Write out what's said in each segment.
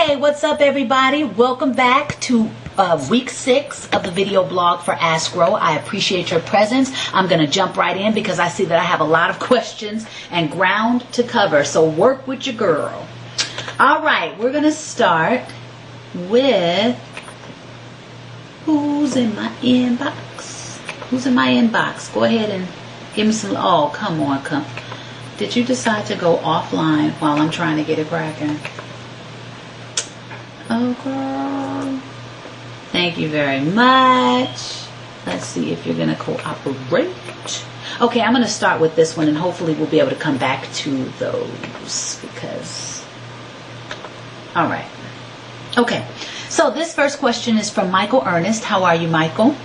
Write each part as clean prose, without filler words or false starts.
Okay, what's up everybody? Welcome back to week 6 of the video blog for RHO. I appreciate your presence. I'm going to jump right in because I see that I have a lot of questions and ground to cover. So work with your girl. All right, we're going to start with who's in my inbox. Who's in my inbox? Go ahead and give me some. Oh, come on, come. Did you decide to go offline while I'm trying to get it cracking? Oh, girl. Thank you very much. Let's see if you're going to cooperate. Okay, I'm going to start with this one, and hopefully we'll be able to come back to those because... All right. Okay, so this first question is from Michael Ernest. How are you, Michael?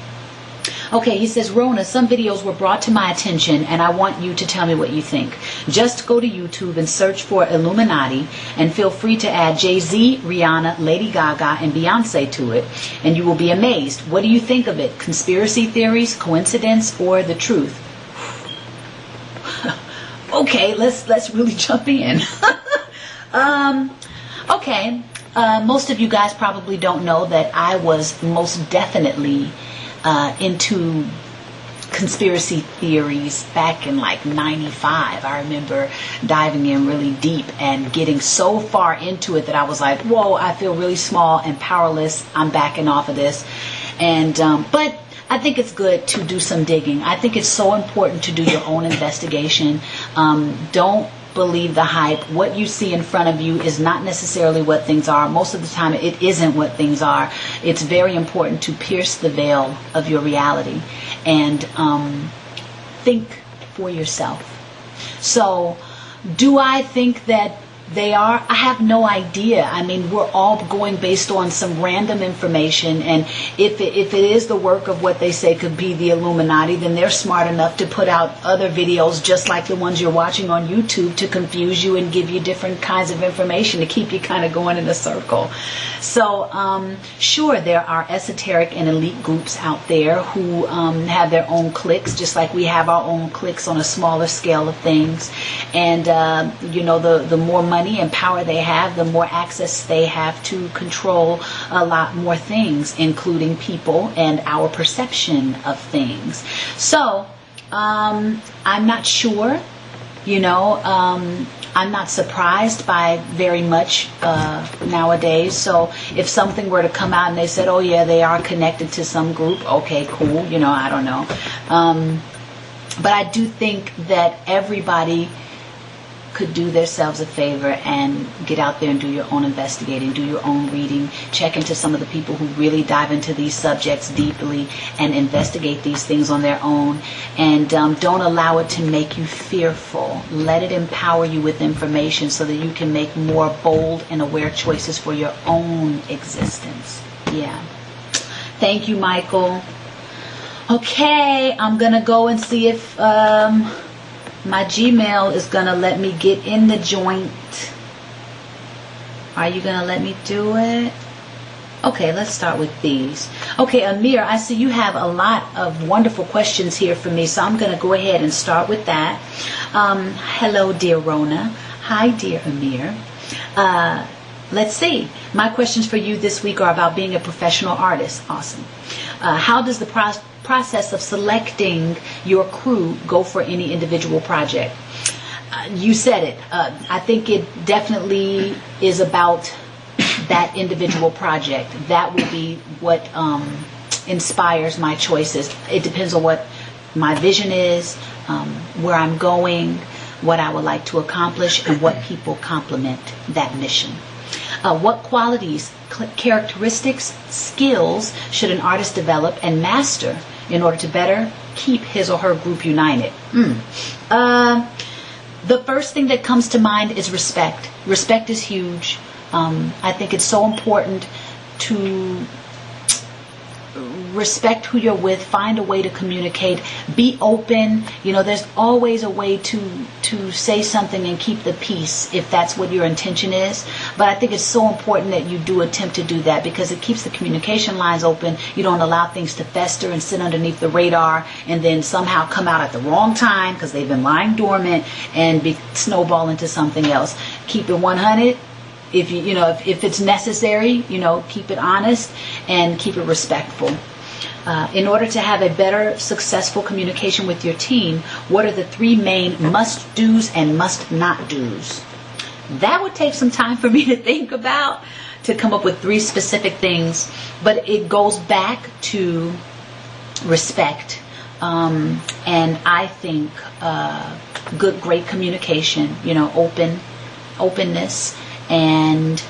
Okay, he says, Rona, some videos were brought to my attention and I want you to tell me what you think. Just go to YouTube and search for Illuminati and feel free to add Jay-Z, Rihanna, Lady Gaga, and Beyonce to it and you will be amazed. What do you think of it? Conspiracy theories, coincidence, or the truth? Okay, let's really jump in. Okay, most of you guys probably don't know that I was most definitely into conspiracy theories back in like 95. I remember diving in really deep and getting so far into it that I was like, whoa, I feel really small and powerless. I'm backing off of this. And but I think it's good to do some digging. I think it's so important to do your own investigation. Don't believe the hype. What you see in front of you is not necessarily what things are. Most of the time it isn't what things are. It's very important to pierce the veil of your reality and think for yourself. So do I think that they are? I have no idea. I mean, we're all going based on some random information, and if it is the work of what they say could be the Illuminati, then they're smart enough to put out other videos just like the ones you're watching on YouTube to confuse you and give you different kinds of information to keep you kind of going in a circle. So sure, there are esoteric and elite groups out there who have their own cliques, just like we have our own cliques on a smaller scale of things. And you know, the more money and power they have, the more access they have to control a lot more things, including people and our perception of things. So I'm not sure, you know, I'm not surprised by very much nowadays. So if something were to come out and they said, oh yeah, they are connected to some group, okay, cool, you know, I don't know. But I do think that everybody could do themselves a favor and get out there and do your own investigating, do your own reading, check into some of the people who really dive into these subjects deeply and investigate these things on their own. And don't allow it to make you fearful. Let it empower you with information so that you can make more bold and aware choices for your own existence. Yeah. Thank you, Michael. Okay, I'm going to go and see if... my Gmail is going to let me get in the joint. Are you going to let me do it? Okay, let's start with these. Okay, Amir, I see you have a lot of wonderful questions here for me, so I'm going to go ahead and start with that. Hello, dear Rona. Hi, dear Amir. Let's see. My questions for you this week are about being a professional artist. Awesome. How does the process of selecting your crew go for any individual project? You said it. I think it definitely is about that individual project. That will be what inspires my choices. It depends on what my vision is, where I'm going, what I would like to accomplish, and what people complement that mission. What qualities, characteristics, skills should an artist develop and master in order to better keep his or her group united? The first thing that comes to mind is respect. Respect is huge. I think it's so important to respect who you're with, find a way to communicate, be open. You know, there's always a way to say something and keep the peace if that's what your intention is. But I think it's so important that you do attempt to do that because it keeps the communication lines open. You don't allow things to fester and sit underneath the radar and then somehow come out at the wrong time because they've been lying dormant and snowball into something else. Keep it 100. if if it's necessary, keep it honest and keep it respectful. In order to have a better, successful communication with your team, what are the 3 main must-dos and must-not-dos? That would take some time for me to think about, to come up with 3 specific things, but it goes back to respect, and I think great communication, openness, and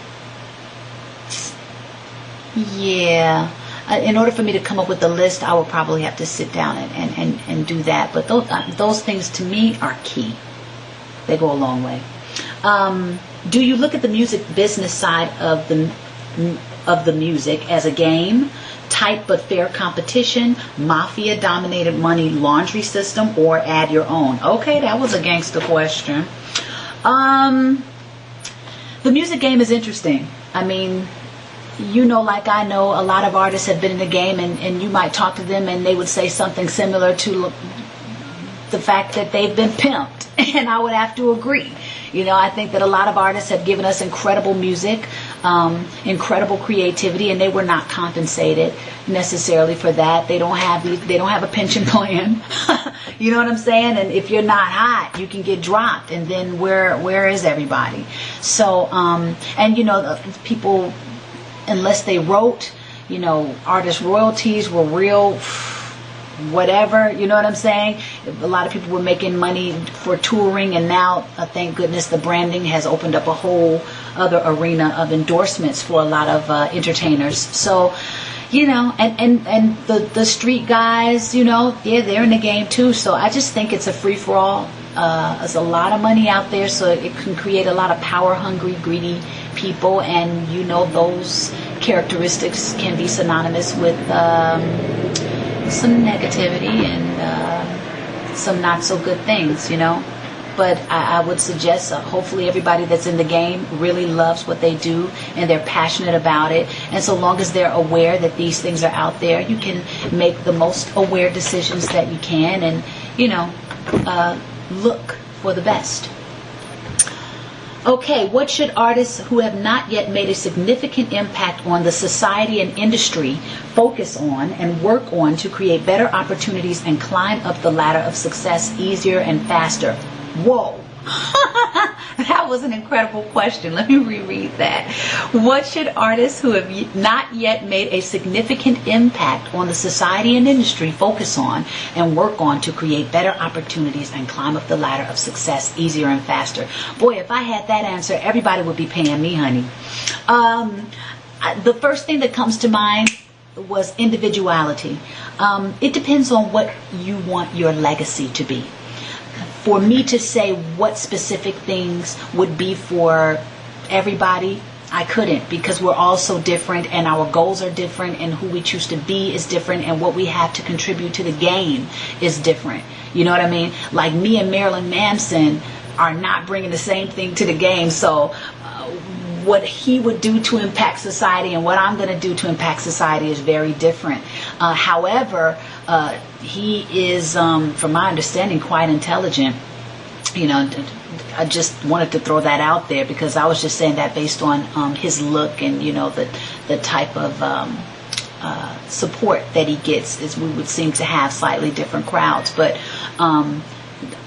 yeah. In order for me to come up with a list, I would probably have to sit down and do that. But those things to me are key. They go a long way. Do you look at the music business side of the music as a game, tight but fair competition, mafia-dominated money laundry system, or add your own? Okay, that was a gangster question. The music game is interesting. I mean, like I know, a lot of artists have been in the game, and you might talk to them and they would say something similar to the fact that they've been pimped, and I would have to agree. I think that a lot of artists have given us incredible music, incredible creativity, and they were not compensated necessarily for that. They don't have a pension plan. You know what I'm saying? And if you're not hot, you can get dropped, and then where is everybody? So people, unless they wrote, artist royalties were real, whatever, you know what I'm saying? A lot of people were making money for touring, and now, thank goodness, the branding has opened up a whole other arena of endorsements for a lot of entertainers. So, and the street guys, they're in the game too. So I just think it's a free-for-all. There's a lot of money out there, so it can create a lot of power-hungry, greedy people, and those characteristics can be synonymous with some negativity and some not so good things, But I would suggest, hopefully everybody that's in the game really loves what they do and they're passionate about it. And so long as they're aware that these things are out there, you can make the most aware decisions that you can, and look for the best. Okay, what should artists who have not yet made a significant impact on the society and industry focus on and work on to create better opportunities and climb up the ladder of success easier and faster? Whoa. That was an incredible question. Let me reread that. What should artists who have not yet made a significant impact on the society and industry focus on and work on to create better opportunities and climb up the ladder of success easier and faster? Boy, if I had that answer, everybody would be paying me, honey. The first thing that comes to mind was individuality. It depends on what you want your legacy to be. For me to say what specific things would be for everybody, I couldn't, because we're all so different and our goals are different and who we choose to be is different and what we have to contribute to the game is different. You know what I mean? Like me and Marilyn Manson are not bringing the same thing to the game. So what he would do to impact society and what I'm going to do to impact society is very different. However, he is, from my understanding, quite intelligent. I just wanted to throw that out there because I was just saying that based on his look and, the type of support that he gets, is we would seem to have slightly different crowds. But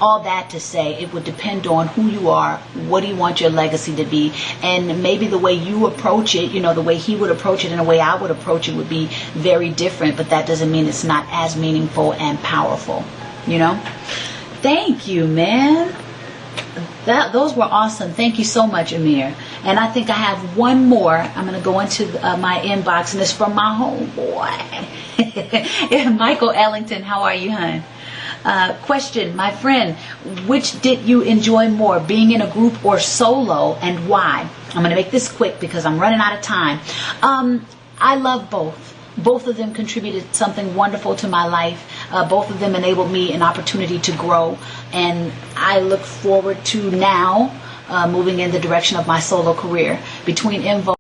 all that to say, it would depend on who you are, what do you want your legacy to be, and maybe the way you approach it, the way he would approach it and the way I would approach it would be very different, but that doesn't mean it's not as meaningful and powerful, Thank you, man. Those were awesome. Thank you so much, Amir. And I think I have one more. I'm going to go into my inbox, and it's from my homeboy. Michael Ellington, how are you, hon? Question, my friend, which did you enjoy more, being in a group or solo, and why? I'm going to make this quick because I'm running out of time. I love both. Both of them contributed something wonderful to my life. Both of them enabled me an opportunity to grow, and I look forward to now moving in the direction of my solo career. Between Invo